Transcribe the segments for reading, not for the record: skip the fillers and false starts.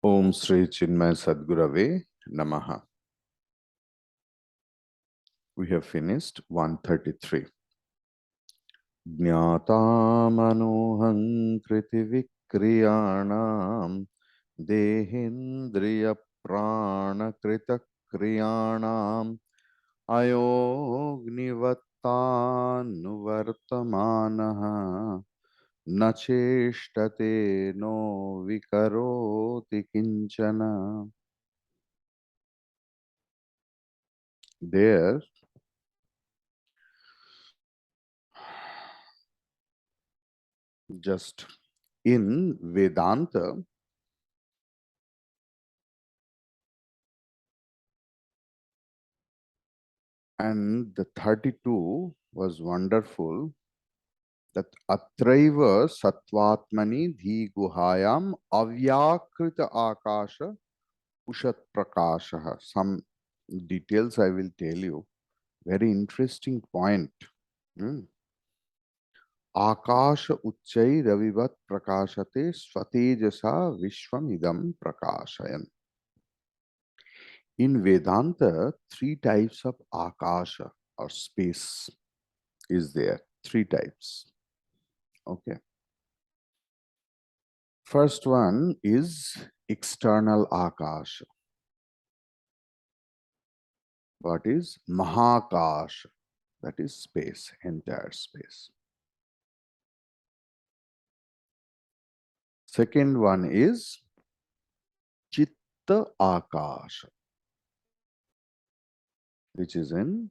Om Sri Chinmay Sadgurave Namaha. We have finished 133. Jnātāmanohaṁ kriti vikriyāṇāṁ dehendriya prāna krita kriyaṇāṁ ayognivattānuvartamānaha na cheshtate no vikaroti kinchana. There, just in Vedanta, and the 32 was wonderful, that atraiva sattvatmani dhi guhayam avyakrita akasha ushat prakasha. Some details I will tell you. Very interesting point. Hmm. Akasha uchchai ravivat prakashate svatejasa vishwamidam prakashayan. In Vedanta, three types of akasha or space is there. Three types. Okay. First one is external akasha. What is mahakasha? That is space, entire space. Second one is chitta akasha, which is in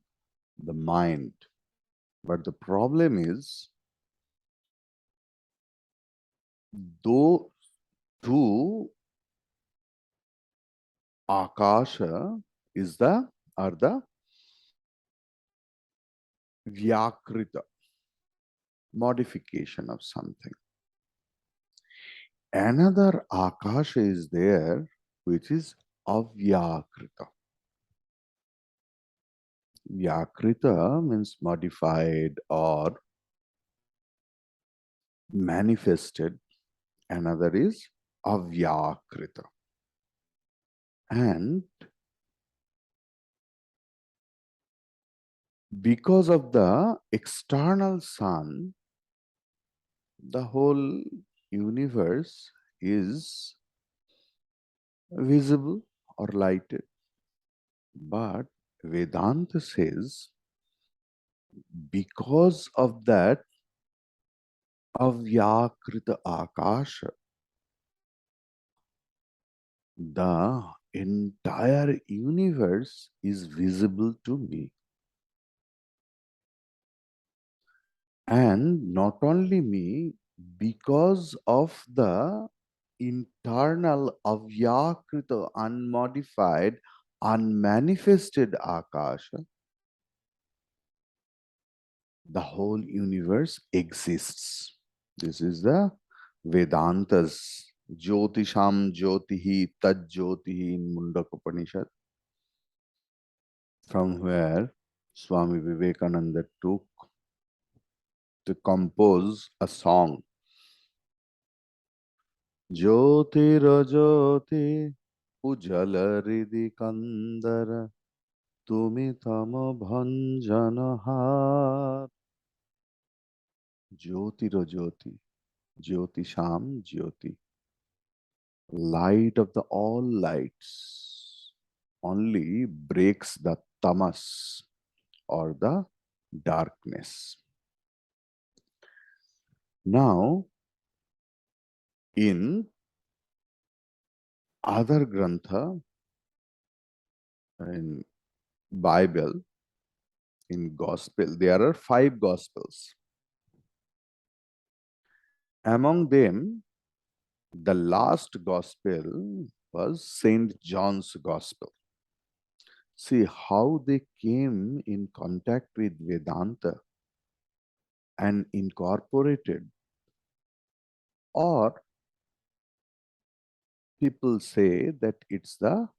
the mind. But the problem is, though two akasha is the are the vyakrita, modification of something. Another akasha is there, which is avyakrita. Vyakrita means modified or manifested. Another is avyakrita. And because of the external sun, the whole universe is visible or lighted. But Vedanta says, because of that avyakrita akasha, the entire universe is visible to me. And not only me, because of the internal avyakrita, unmodified, unmanifested akasha, the whole universe exists. This is the Vedanta's Jyotisham Jyotihi Tad Jyotihi in Mundak Upanishad, from where Swami Vivekananda took to compose a song. Jyotirajyoti Ujalaridi Kandara Tumitama Bhanjanahar. Jyotirajyoti, Jyotisham Jyoti, light of the all lights, only breaks the tamas or the darkness. Now, in other grantha, in Bible, in Gospel, there are 5 Gospels. Among them, the last Gospel was Saint John's Gospel. See how they came in contact with Vedanta and incorporated. Or people say that it's the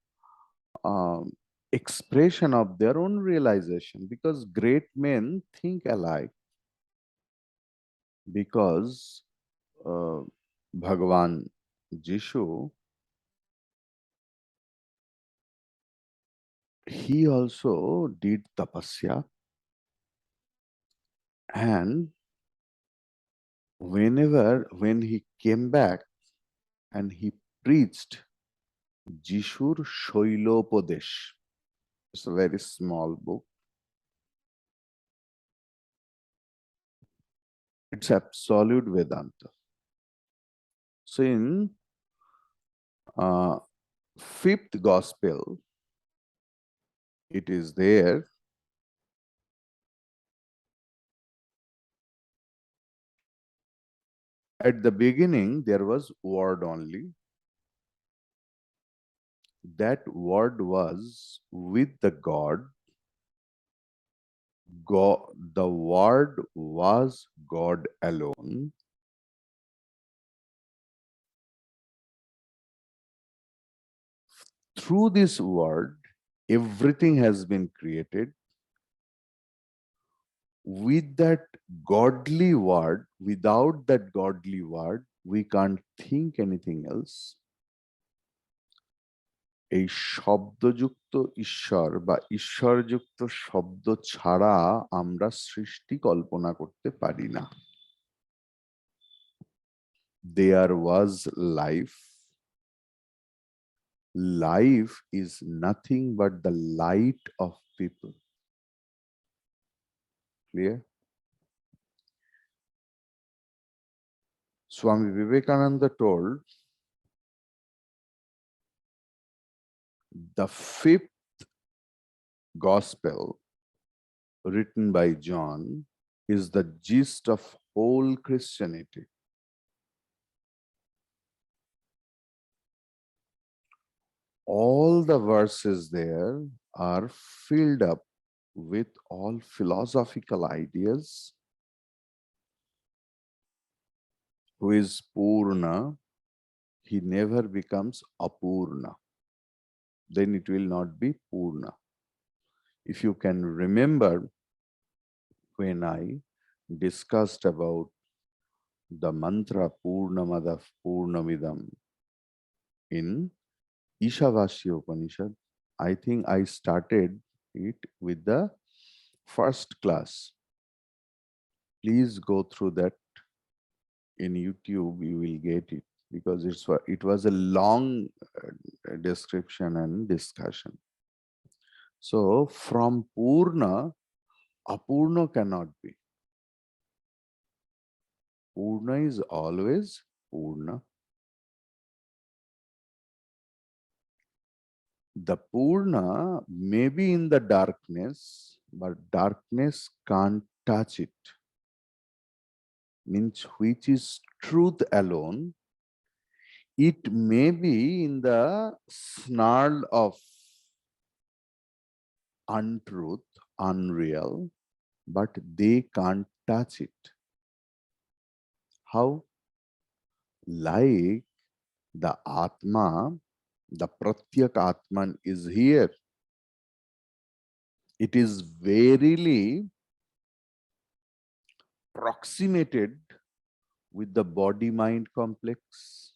expression of their own realization, because great men think alike. Because Bhagavan Jishu he also did tapasya, and when he came back and he preached Jishur Shailopadesh. It's a very small book. It's absolute Vedanta. So in uh, fifth gospel, it is there. At the beginning, there was word only. That word was with the God. God, the word was God alone. Through this word, everything has been created. With that godly word, without that godly word, we can't think anything else. এই শব্দযুক্ত ঈশ্বর বা ঈশ্বরযুক্ত শব্দ ছাড়া আমরা সৃষ্টি কল্পনা করতে পারি না। There was life. Life is nothing but the light of people. Clear? Swami Vivekananda told the fifth gospel written by John is the gist of whole Christianity. All the verses there are filled up with all philosophical ideas. Who is Purna, he never becomes Apurna. Then it will not be Purna. If you can remember, when I discussed about the mantra Purnamada Purnamidam in Ishavasya Upanishad, I think I started it with the first class. Please go through that in YouTube, you will get it, because it was a long description and discussion. So from Purna, Apurna cannot be. Purna is always Purna. The Purna may be in the darkness, but darkness can't touch it. Means which is truth alone. It may be in the snarl of untruth, unreal, but they can't touch it. How? Like the Atma, the Pratyak Atman is here. It is verily proximated with the body-mind complex.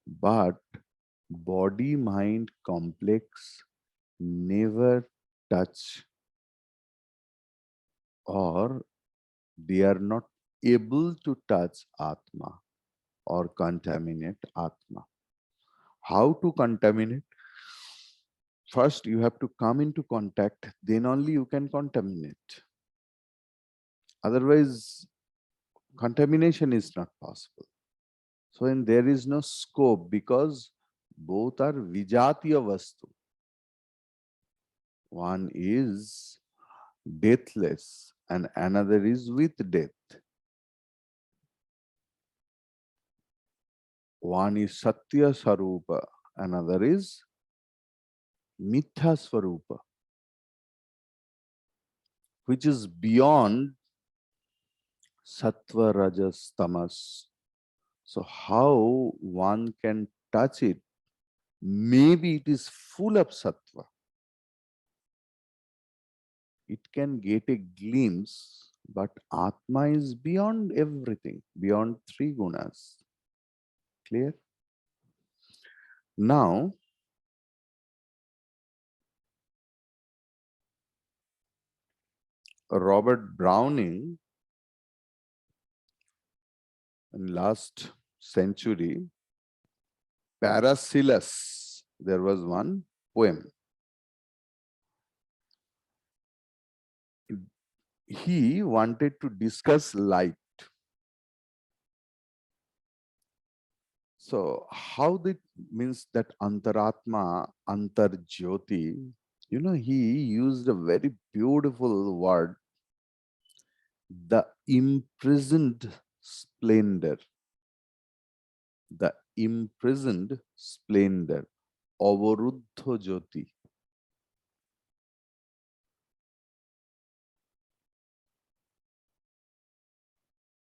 But body-mind complex never touch, or they are not able to touch Atma or contaminate Atma. How to contaminate? First, you have to come into contact, then only you can contaminate. Otherwise, contamination is not possible. So, and there is no scope, because both are vijatiya vastu. One is deathless and another is with death. One is satya sarupa, another is mithya swarupa, which is beyond sattva, rajas, tamas. So how one can touch it? Maybe it is full of sattva. It can get a glimpse, but Atma is beyond everything, beyond three gunas. Clear? Now, Robert Browning in last century, Paracelsus, there was one poem. He wanted to discuss light. So how that means that antaratma, antarjyoti, he used a very beautiful word, the imprisoned splendor, the imprisoned splendor, avaruddha jyoti.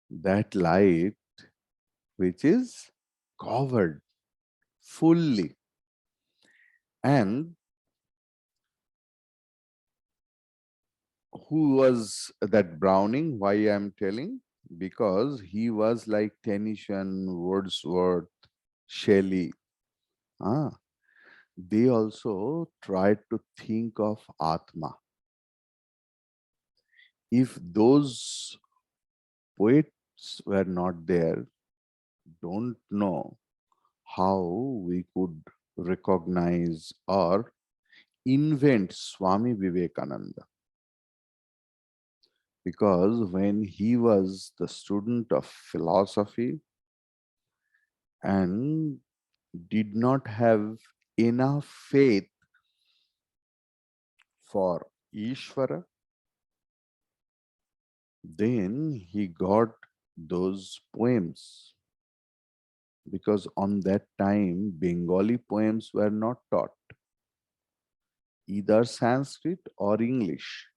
That light which is covered fully. And who was that Browning? Why I'm telling? Because he was like Tennyson, Wordsworth, Shelley. Ah, they also tried to think of Atma. If those poets were not there, don't know how we could recognize or invent Swami Vivekananda. Because when he was the student of philosophy and did not have enough faith for Ishvara, then he got those poems. Because on that time, Bengali poems were not taught, either Sanskrit or English.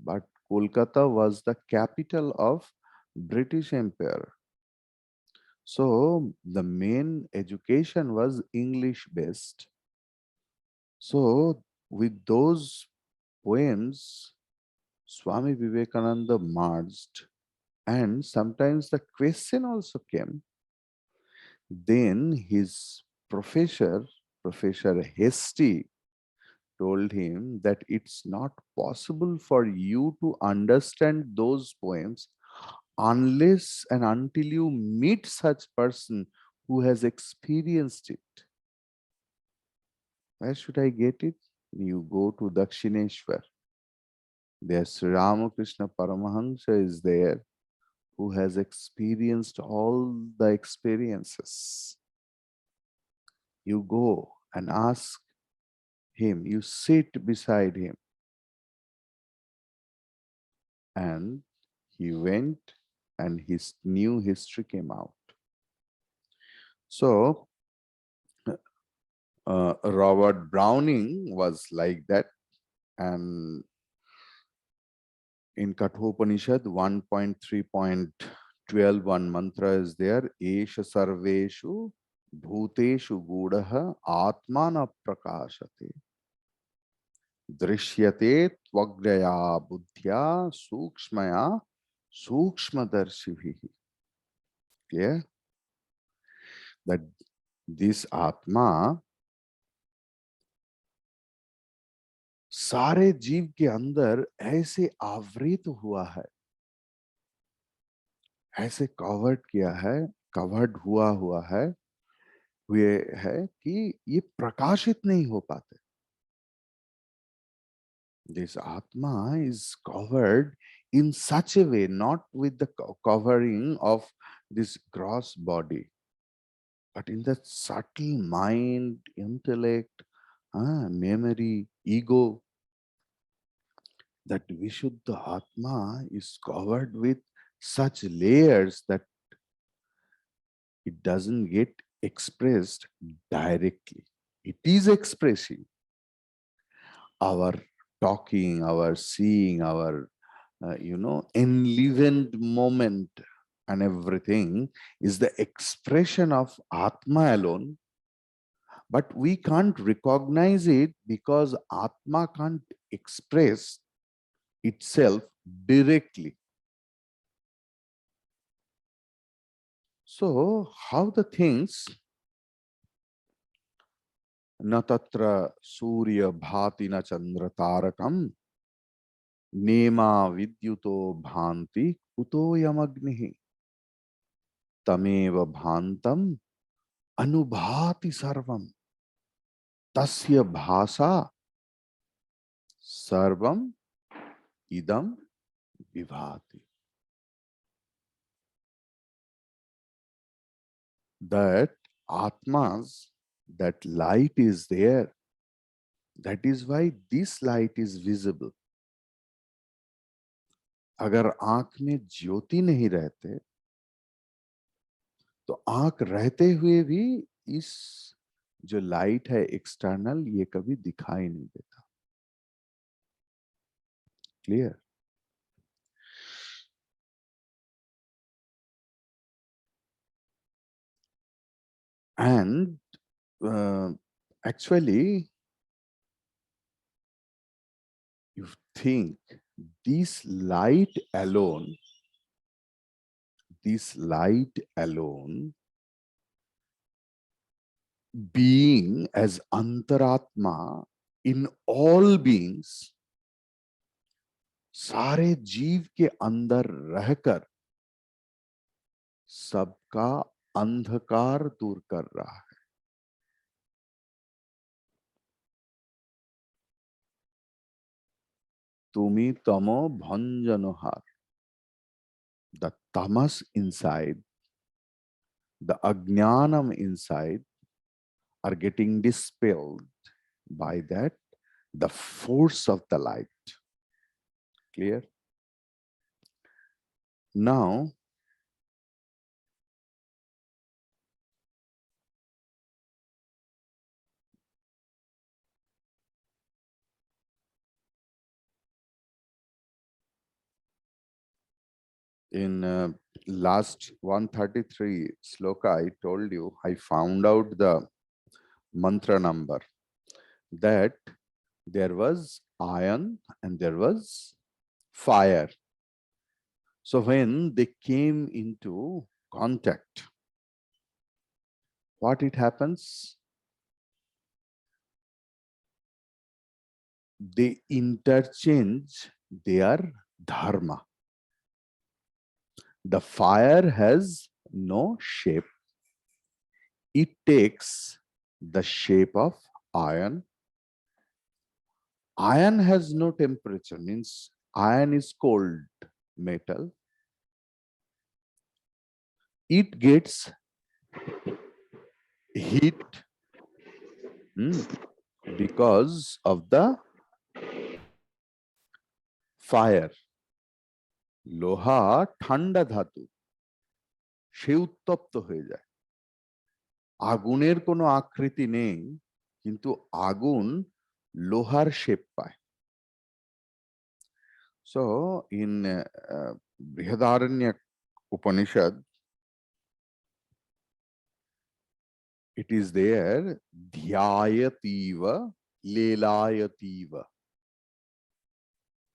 But Kolkata was the capital of British Empire. So the main education was English based. So with those poems, Swami Vivekananda merged, and sometimes the question also came. Then his professor, Professor Hasty, told him that it's not possible for you to understand those poems unless and until you meet such person who has experienced it. Where should I get it? You go to Dakshineshwar. There Sri Ramakrishna Paramahansa is there, who has experienced all the experiences. You go and ask him, you sit beside him. And he went and his new history came out. So Robert Browning was like that. And in Kathopanishad 1.3.12, one mantra is there, Esha Sarveshu Bhuteshu Gudaha Atmana Prakashate Drishyate Tvagraya Buddhya Sukshmaya Sukshmadarshibhi. Clear? That this Atma सारे जीव के अंदर ऐसे आवृत हुआ है, ऐसे covered किया है, कवर्ड हुआ है, हुए है कि ये प्रकाशित नहीं हो पाते. This Atma is covered in such a way, not with the covering of this gross body, but in the subtle mind, intellect, memory, ego. That Vishuddha Atma is covered with such layers that it doesn't get expressed directly. It is expressing our talking, our seeing, our, enlivened moment and everything is the expression of Atma alone. But we can't recognize it because Atma can't express itself directly. So, how the things na tatra surya bhati na chandra tarakam नेमा विद्युतो भान्ति कुतो यमग्निः तमेव भान्तम अनुभाति सर्वम तस्य भाषा सर्वम idam vibhati. That Atmas, that light is there. That is why this light is visible. अगर आंख में ज्योति नहीं रहते तो आंख रहते हुए भी इस जो लाइट है एक्सटर्नल ये कभी दिखाई नहीं देता. Clear. And actually you think this light alone, this light alone, being as अंतरात्मा in all beings, सारे जीव के अंदर रहकर सबका अंधकार दूर कर रहा है. तुमी तमो भंजनोहार. The tamas inside, the ajnanam inside are getting dispelled by that, the force of the light. Clear? Now, in last 133 sloka, I told you, I found out the mantra number, that there was iron and there was fire. So when they came into contact, what it happens? They interchange their dharma. The fire has no shape. It takes the shape of iron. Iron has no temperature, means iron is cold metal. It gets heat because of the fire. লোহা ঠান্ডা ধাতু, সে উত্তপ্ত হয়ে যায়. আগুনের কোনো আকৃতি নেই, কিন্তু আগুন লোহার শেপ পায়. So in Brihadaranya Upanishad, it is there, dhyayativa lelayativa.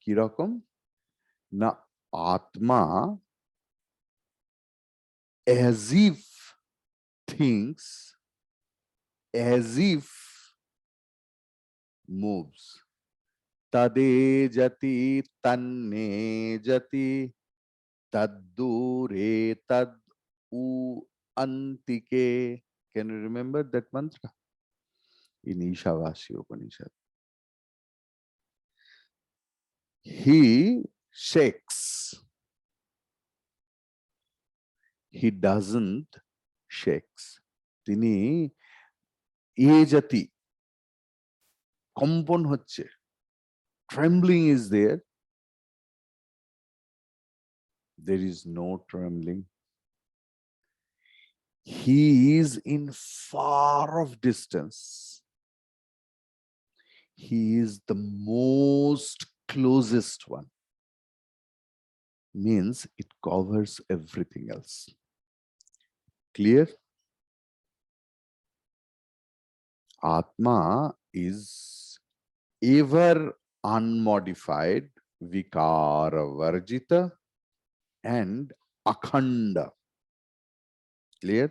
কিরকম না, atma as if thinks, as if moves. Tade jati tanne jati taddure tad u antike. Can you remember that mantra? In Ishavasya Upanishad. He shakes. He doesn't shakes. তিনি জাতি কম্পন হচ্ছে, trembling is there. There is no trembling. He is in far off distance. He is the most closest one. Means it covers everything else. Clear? Atma is ever unmodified, vikara varjita and akhanda. Clear?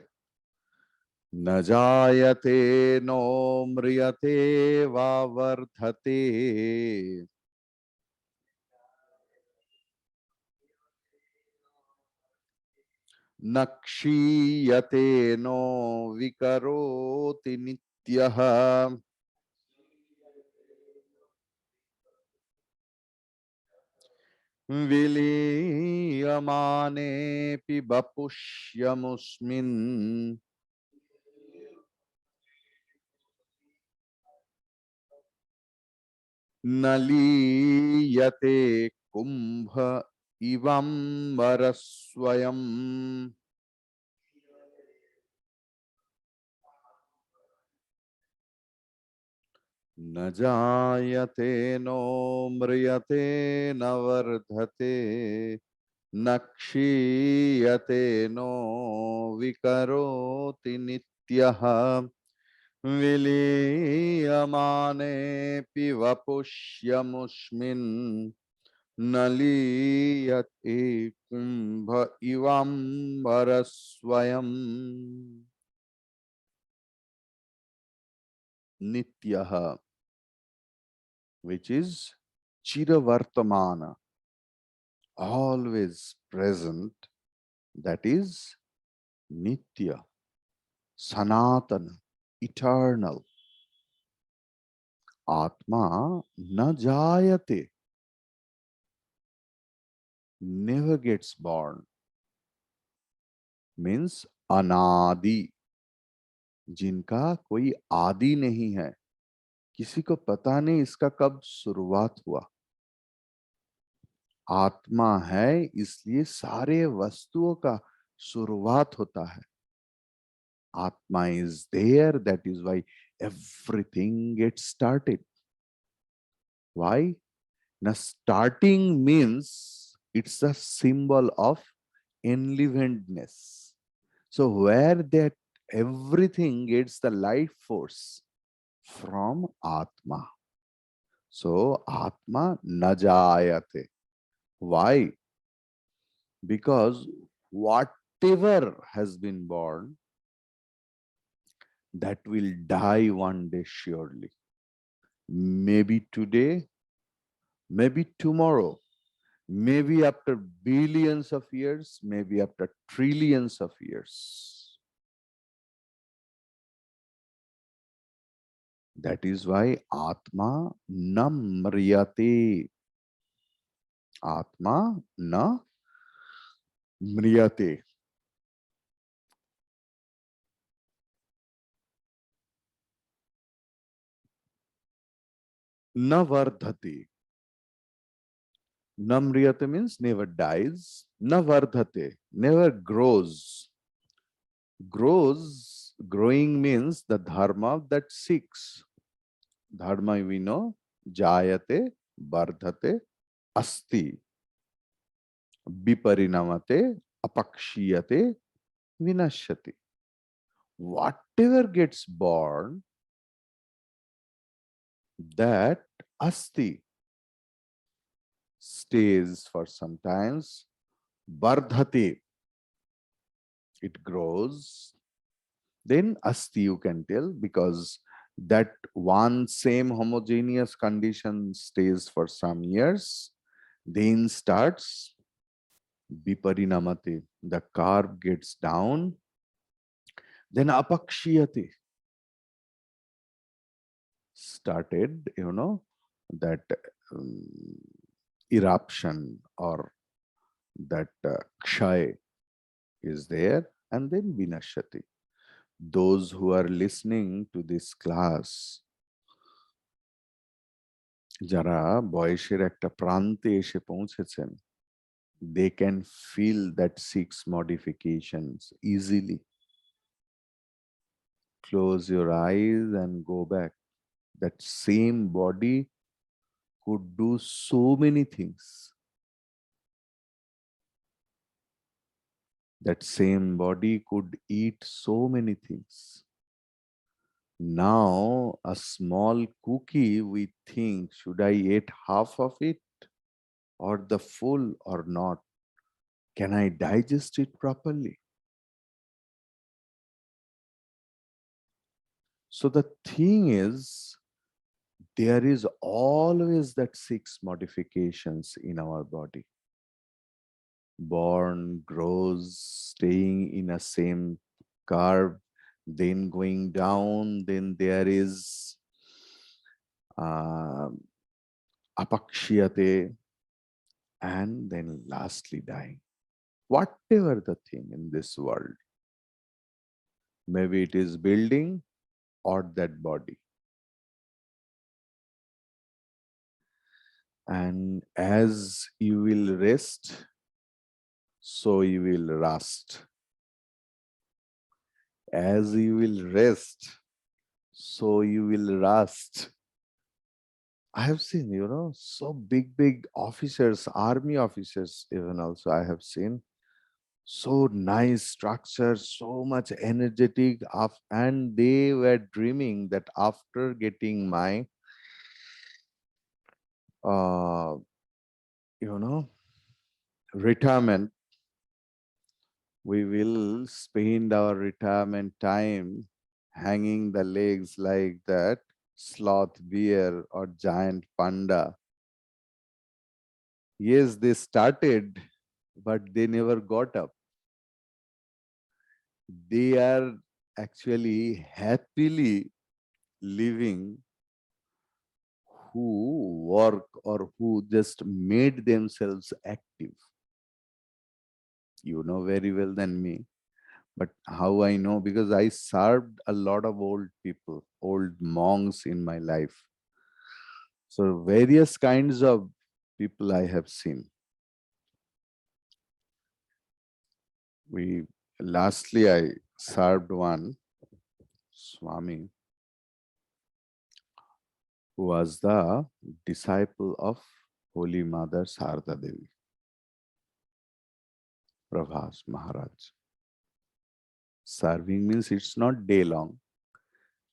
Na jayate no mriyate va vardhate Nakshiyate no vikaroti nityaha viliyamane pibapushyamusmin naliyate kumbha ivam varasvayam न जायते no म्रियते न वर्धते न क्षीयते no विकरोति नित्यः विलीयमानेऽपि वपुष्यमुष्मिन् न लीयते कुम्भ इवाम्बरस्वयम् नित्यः, which is chiravartamana, always present, that is nitya, sanatana, eternal. Atma na jayate, never gets born, means anadi, जिनका कोई आदि नहीं है, किसी को पता नहीं इसका कब शुरुआत हुआ। आत्मा है इसलिए सारे वस्तुओं का शुरुआत होता है। Atma is there, that is why everything gets started. Why? Now, starting means it's a symbol of enlivenedness. So, where that everything gets the life force from Atma. So, Atma najayate. Why? Because whatever has been born, that will die one day surely. Maybe today, maybe tomorrow, maybe after billions of years, maybe after trillions of years. That is why Atma na mriyate. Atma na mriyate. Na vardhate. Na mriyate means never dies. Na vardhate, never grows. Growing means the dharma that seeks. Dharma we know, jayate, vardhate, asti, viparinamate, apakshiyate, vinashyati. Whatever gets born, that asti stays for some times, vardhate, it grows, then asti you can tell, because that one same homogeneous condition stays for some years, then starts viparinamate, the carb gets down, then apakshiyate started, that um, eruption or that kshay is there, and then vinashati. Those who are listening to this class, যারা বয়সের একটা প্রান্তে এসে পৌঁছেছেন, they can feel that 6 modifications easily. Close your eyes and go back. That same body could do so many things. That same body could eat so many things. Now, a small cookie, we think, should I eat half of it or the full or not? Can I digest it properly? So the thing is, there is always that 6 modifications in our body. born, grows, staying in a same curve, then going down, then there is uh, apakshiyate, and then lastly dying. Whatever the thing in this world, maybe it is building or that body. And as you will rest, so you will rust. As you will rest, so you will rust. I have seen, so big officers, army officers, even also I have seen so nice structure, so much energetic, and they were dreaming that after getting my, uh, you know, retirement, we will spend our retirement time hanging the legs like that sloth bear or giant panda. Yes, they started, but they never got up. They are actually happily living who work or who just made themselves active. You know very well than me. But how I know? Because I served a lot of old people, old monks in my life. So various kinds of people I have seen. Lastly, I served one Swami who was the disciple of Holy Mother Sarda Devi, Prabhas Maharaj. Serving means it's not day long.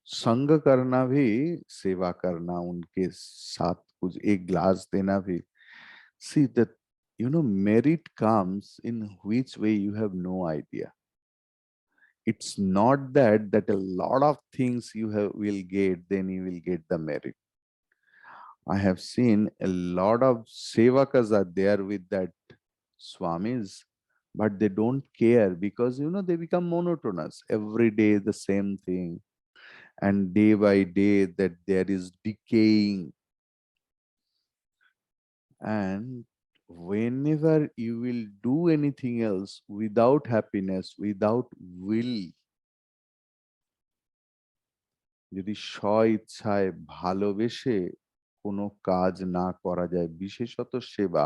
संग करना भी, सेवा करना उनके साथ, कुछ एक glass देना भी. See that, merit comes in which way you have no idea. It's not that a lot of things you will get, then you will get the merit. I have seen a lot of sevakas are there with that swamis, but they don't care because they become monotonous. Every day the same thing, and day by day that there is decaying. And whenever you will do anything else without happiness, without will, যদি স্ব ইচ্ছায় ভালোবেসে কোনো কাজ না করা যায়, বিশেষত সেবা,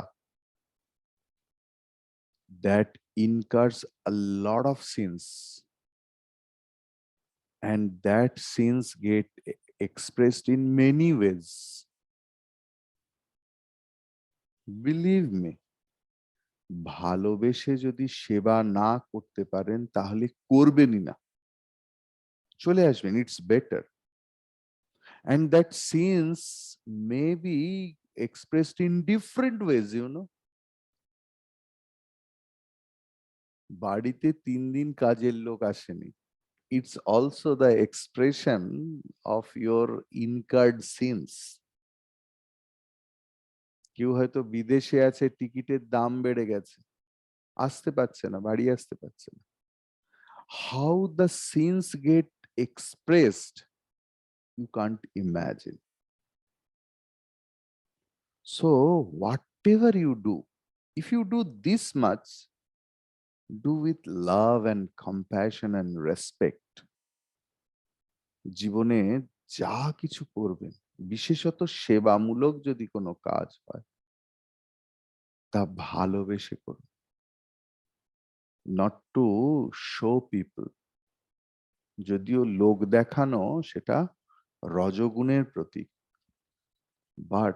that incurs a lot of sins, and that sins get expressed in many ways. Believe me, ভালোবেসে যদি সেবা না করতে পারেন তাহলে করবেনই না, চলে আসবেন, it's better. And that sins may be expressed in different ways. বাড়িতে 3 দিন কাজের লোক আসেনি, it's also the expression of your incurred sins. কেউ হয়তো বিদেশে আছে, টিকিটের দাম বেড়ে গেছে, আসতে পারছে না, বাড়ি আসতে পারছে না. How the sins get expressed, you can't imagine. So whatever you do, if you do this much, do with love and compassion and respect. জীবনে যা কিছু করবেন, বিশেষত সেবামূলক যদি কোনো কাজ হয়, তা ভালোবেসে করুন. Not to show people. যদিও লোক দেখানো সেটা রজগুণের প্রতীক, but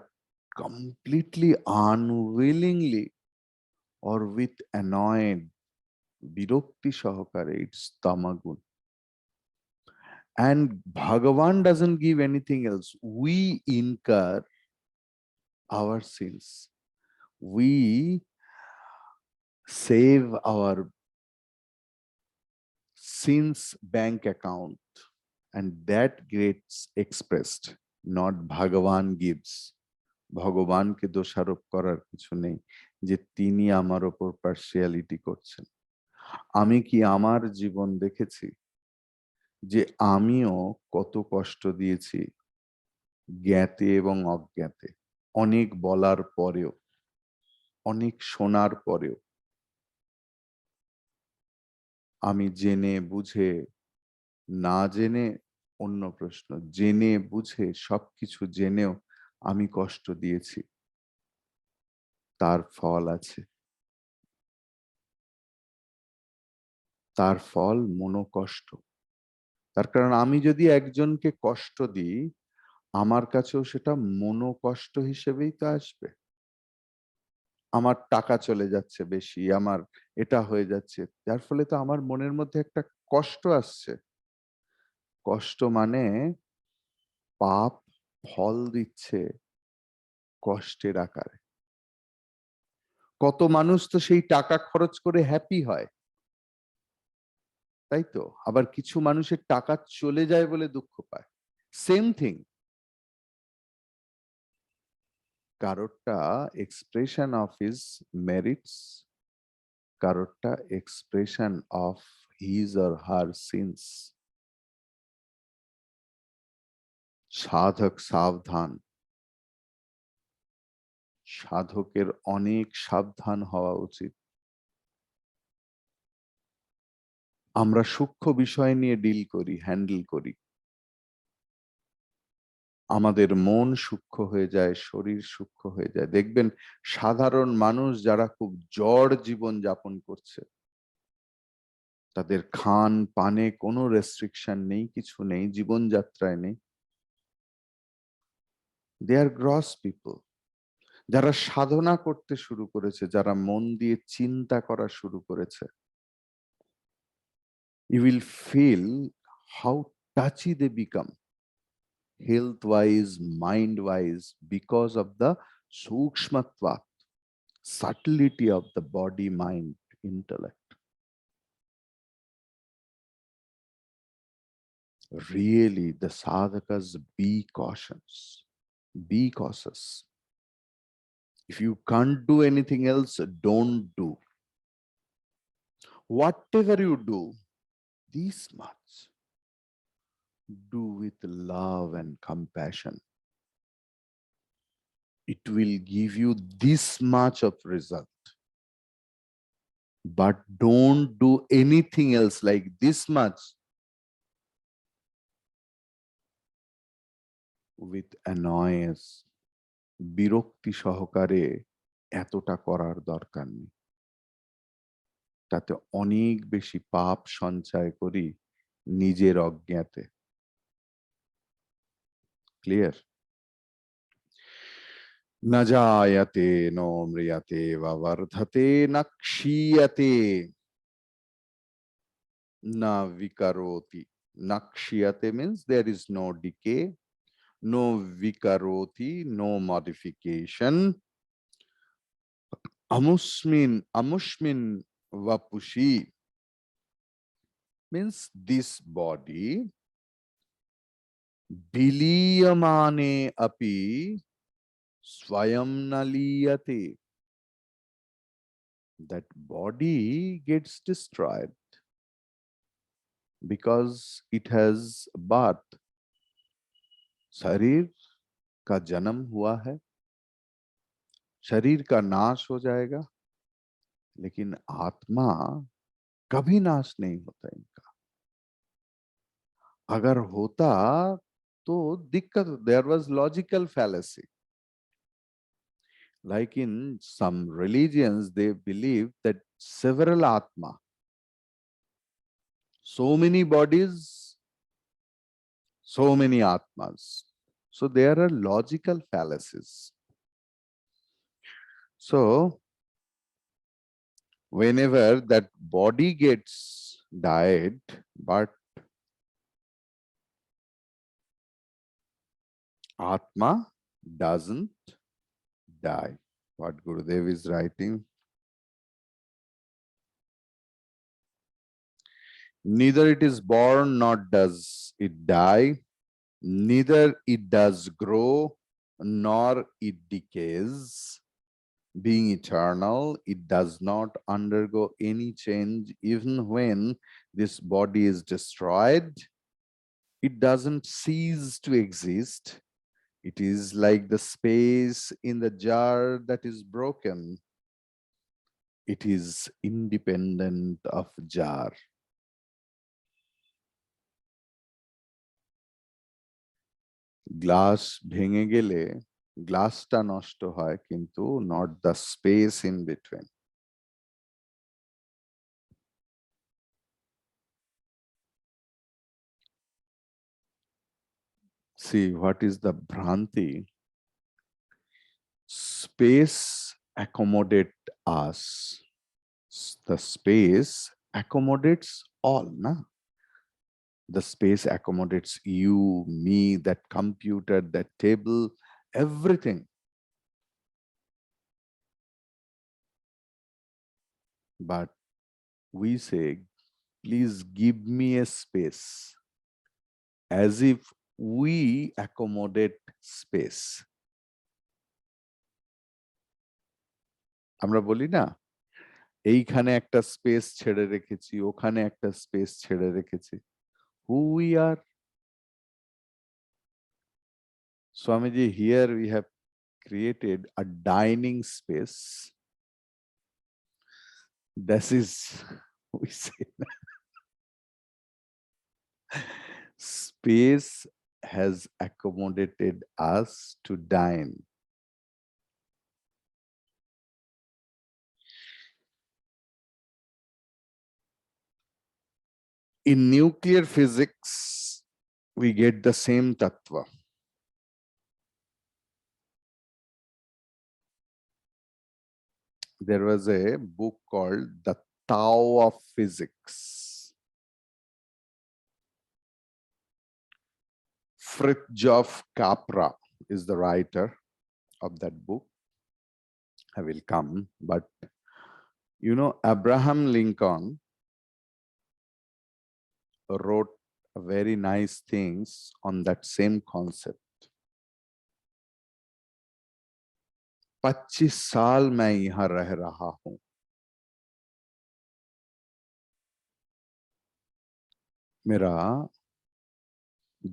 completely unwillingly or with annoyed, বিরক্তি সহকারে, it's tamagun. And Bhagavan doesn't give anything else. We incur our sins. We save our sins bank account, and that gets expressed, not Bhagavan gives. ভগবানকে দোষারোপ করার কিছু নেই. যে তিনি আমার ওপর পার্সিয়ালিটি করছেন। আমি কি আমার জীবন দেখেছি যে আমিও কত কষ্ট দিয়েছি জ্ঞাতে এবং অজ্ঞাতে, অনেক বলার পরেও, অনেক শোনার পরেও আমি জেনে বুঝে, না জেনে অন্য প্রশ্ন, জেনে বুঝে সবকিছু জেনেও আমি কষ্ট দিয়েছি, তার ফল আছে। তার ফল মনোকষ্ট। তার কারণ আমি যদি একজনকে কষ্ট দিই, আমার কাছেও সেটা মনোকষ্ট হিসেবেই তো আসবে। আমার টাকা চলে যাচ্ছে বেশি, আমার এটা হয়ে যাচ্ছে, যার ফলে তো আমার মনের মধ্যে একটা কষ্ট আসছে। কষ্ট মানে পাপ ফল দিচ্ছে কষ্টের আকারে। কত মানুষ তো সেই টাকা খরচ করে হ্যাপি হয়, তাই তো? আবার কিছু মানুষের টাকা চলে যায় বলে দুঃখ পায়। Same thing. কারোরটা এক্সপ্রেশন অফ হিজ মেরিটস, কারোরটা expression of his or her sins. সাধক সাবধান, সাধকের অনেক সাবধান হওয়া উচিত। আমরা সূক্ষ্ম বিষয় নিয়ে ডিল করি, হ্যান্ডেল করি, আমাদের মন সূক্ষ্ম হয়ে যায়, শরীর সূক্ষ্ম হয়ে যায়। দেখবেন সাধারণ মানুষ যারা খুব জড় জীবন যাপন করছে, তাদের খান পানে কোনো রেস্ট্রিকশন নেই, কিছু নেই, জীবনযাত্রায় নেই, দে আর গ্রস পিপল। যারা সাধনা করতে শুরু করেছে, যারা মন দিয়ে চিন্তা করা শুরু করেছে, you will feel how touchy they become, health wise, mind wise, because of the sukshmatva, subtlety of the body, mind, intellect. Really, the sadhakas, be cautious, be cautious. If you can't do anything else, don't do. Whatever you do, this much, do with love and compassion. It will give you this much of result. But don't do anything else like this much with annoyance, বিরক্তি সহকারে এতটা করার দরকার নেই। তাতে অনেক বেশি পাপ সঞ্চয় করি নিজের অজ্ঞাতে। ক্লিয়ার? না জায়তে নো ম্রিয়তে বা বর্ধতে না ক্ষীয়তে না vikaroti. Nakshiyate means there is no decay, no vikaroti, no modification. Amushmin vapushi means this body viliyamane api swayam naliyate. That body gets destroyed because it has birth. शरीर का जन्म हुआ है, शरीर का नाश हो जाएगा, लेकिन आत्मा कभी नाश नहीं होता इनका। अगर होता तो दिक्कत, there was logical fallacy. Like in some religions, they believe that several atma, so many bodies, so many atmas. So there are logical fallacies. So whenever that body gets died, but Atma doesn't die. What Gurudev is writing. Neither it is born nor does it die, neither it does grow nor it decays, Being eternal, it does not undergo any change even when this body is destroyed. It doesn't cease to exist. It is like the space in the jar that is broken. It is independent of jar. Glass ভেঙে গেলে গ্লাসটা নষ্ট হয়, কিন্তু not the space in between. See, what is the bhranti? Space accommodate us. The space accommodates all, na? The space accommodates you, me, that computer, that table, everything. But we say, please give me a space, as if we accommodate space. আমরা বলি না, এইখানে একটা space ছেড়ে রেখেছি, ওখানে একটা space ছেড়ে রেখেছি। Who we are? Swamiji, here we have created a dining space. This is, we say, space has accommodated us to dine. In nuclear physics, we get the same tattva. There was a book called The Tao of Physics. Fritjof Capra is the writer of that book. I will come, but you know, Abraham Lincoln wrote very nice things on that same concept. 25 साल मैं यहाँ रह रहा हूं, मेरा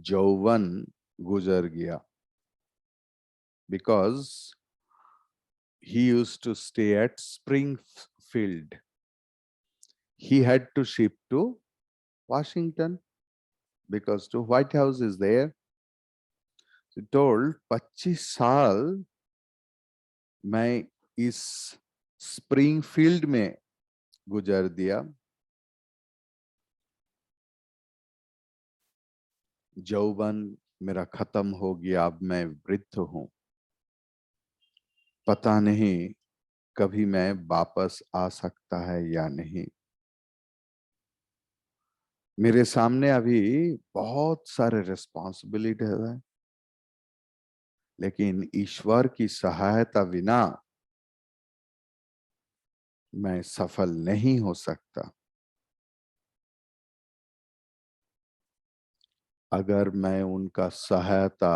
जौवन गुजर गया, because he used to stay at Springfield. He had to shift to Washington because to White House is there. He told 25 साल मैं इस स्प्रिंगफील्ड में गुजार दिया, जौवन मेरा खत्म हो गया, अब मैं वृद्ध हूं, पता नहीं कभी मैं वापस आ सकता है या नहीं। मेरे सामने अभी बहुत सारे रिस्पॉन्सिबिलिटी है, लेकिन ईश्वर की सहायता बिना मैं सफल नहीं हो सकता। अगर मैं उनका सहायता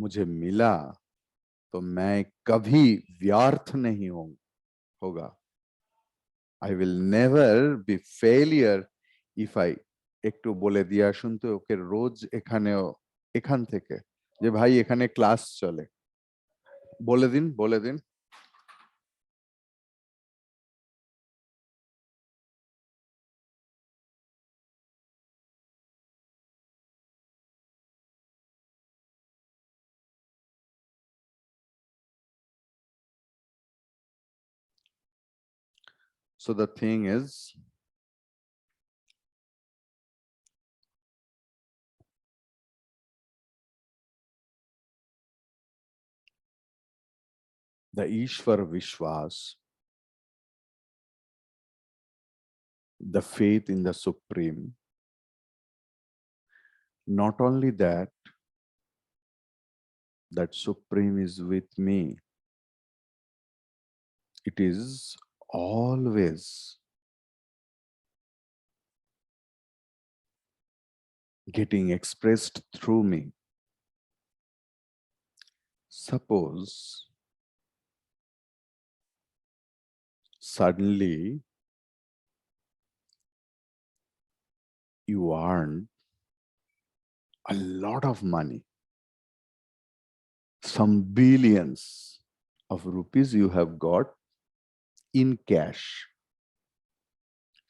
मुझे मिला तो मैं कभी व्यर्थ नहीं होगा। I will never be failure if I একটু বলে দিয়া শুনতে ওকে রোজ এখানেও এখান থেকে যে ভাই এখানে ক্লাস চলে, বলে দিন। So the thing is, the Ishvara Vishwas, the faith in the Supreme, not only that, that Supreme is with me. It is always getting expressed through me. Suppose suddenly you earn a lot of money, some billions of rupees you have got in cash,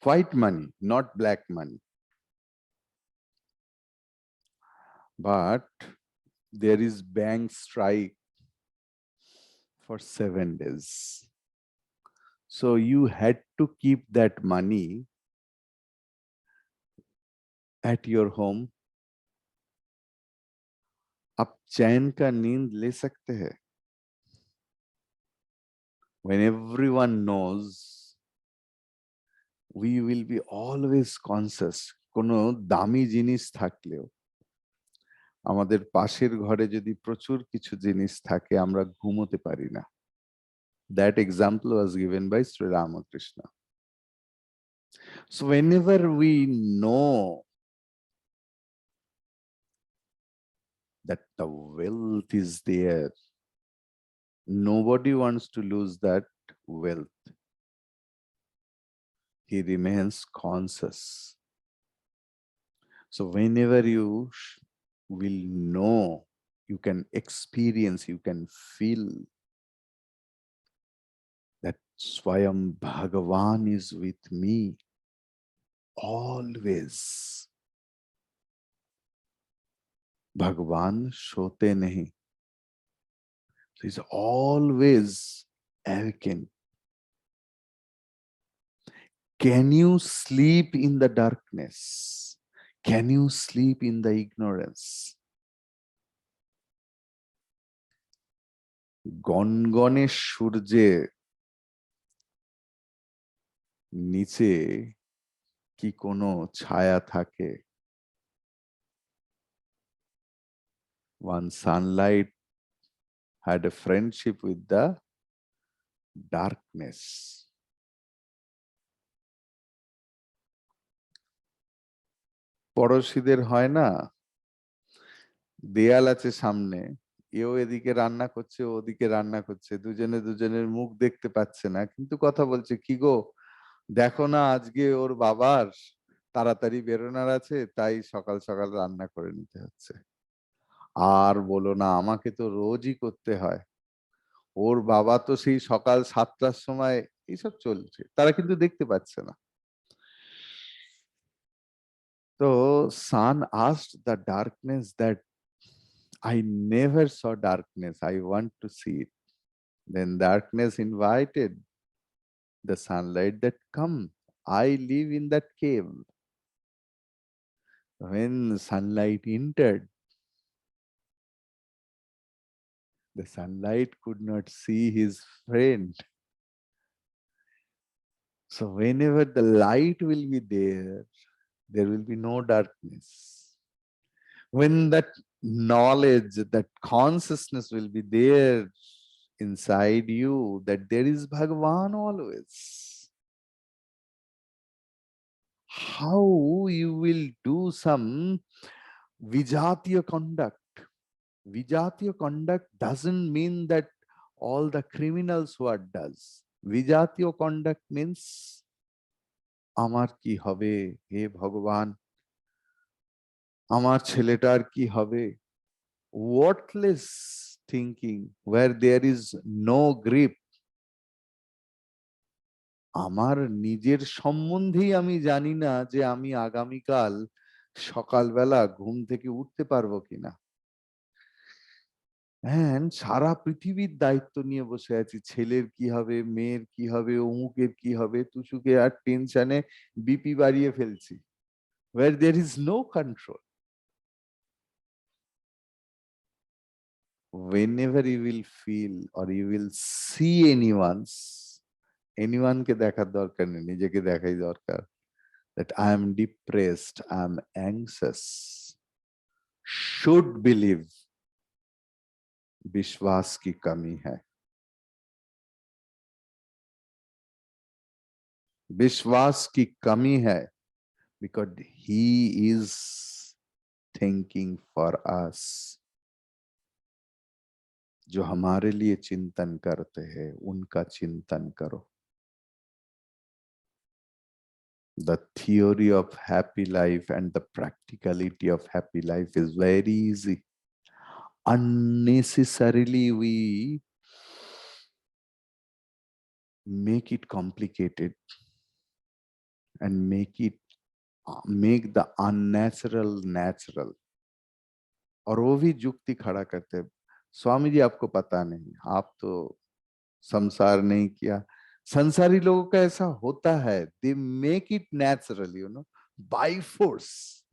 white money, not black money. But there is bank strike for 7 days. So you had to keep that money at your home. आप चैन का नींद ले सकते हैं? When everyone knows, we will be always conscious. কোনো দামি জিনিস থাকলেও আমাদের পাশের ঘরে যদি প্রচুর কিছু জিনিস থাকে আমরা ঘুমোতে পারি না. That example was given by Sri Ramakrishna. So whenever we know that the wealth is there, nobody wants to lose that wealth. He remains conscious. So whenever you will know, you can experience, you can feel that Swayam Bhagavan is with me always. Bhagavan sote nahi. So he's always awakened. Can you sleep in the darkness? Can you sleep in the ignorance? গনগনে সূর্যে নিচে কি কোনো ছায়া থাকে? One sunlight had a friendship with the darkness. পড়োশীদের হয় না, দেয়াল আছে সামনে, এও এদিকে রান্না করছে, ওদিকে রান্না করছে, দুজনে দুজনের মুখ দেখতে পাচ্ছে না, কিন্তু কথা বলছে, কি গো দেখো না আজকে ওর বাবার তাড়াতাড়ি বেরোনোর আছে, তাই সকাল সকাল রান্না করে নিতে হচ্ছে। আর বলো না, আমাকে তো রোজই করতে হয়, ওর বাবা তো সেই সকাল 7টার সময়, এইসব চলছে, তারা কিন্তু দেখতে পাচ্ছে না। তো sun asked the darkness that I never saw darkness, I want to see it. Then darkness invited the sunlight that come, I live in that cave. When sunlight entered, the sunlight could not see his friend. So whenever the light will be there will be no darkness. When that knowledge, that consciousness will be there inside you, that there is Bhagavan always, how you will do some vijatiya conduct. Vijatiya conduct doesn't mean that all the criminals what does. Vijatiya conduct means আমার কি হবে হে ভগবান, আমার ছেলেটার কি হবে, worthless thinking where there is no grip. আমার নিজের সম্বন্ধেই আমি জানি না যে আমি আগামীকাল সকালবেলা ঘুম থেকে উঠতে পারবো কিনা, হ্যাঁ সারা পৃথিবীর দায়িত্ব নিয়ে বসে আছি, ছেলের কি হবে, মেয়ের কি হবে, অমুকের কি হবে, তুসুকে আর টেনশনে বিপি বাড়িয়ে ফেলছি, where there is no control. Whenever you will feel or you will see anyone কে দেখার দরকার নেই, নিজেকে দেখাই দরকার, that I am depressed, I am anxious, should believe विश्वास की कमी है, विश्वास की कमी है, because he is thinking for us. जो हमारे लिए चिंतन करते हैं उनका चिंतन करो। The theory of happy life and the practicality of happy life is very easy. Unnecessarily, we make it complicated and make the unnatural natural. और वो भी युक्ति खड़ा करते हैं, स्वामी जी आपको पता नहीं, आप तो संसार नहीं किया. संसारी लोगों का ऐसा होता है, they make it natural, by force.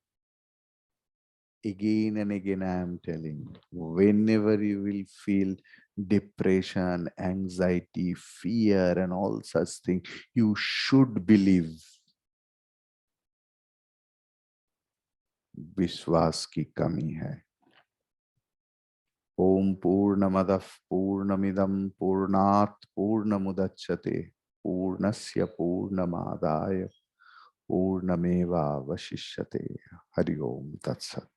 Again and again I am telling you, whenever you will feel depression, anxiety, fear and all such things, you should believe. विश्वास की कमी है. ओम पूर्णमदः पूर्णमिदं पूर्णात् पूर्णमुदच्यते पूर्णस्य पूर्णमादाय पूर्णमेवावशिष्यते. हरि ओम तत्सत्.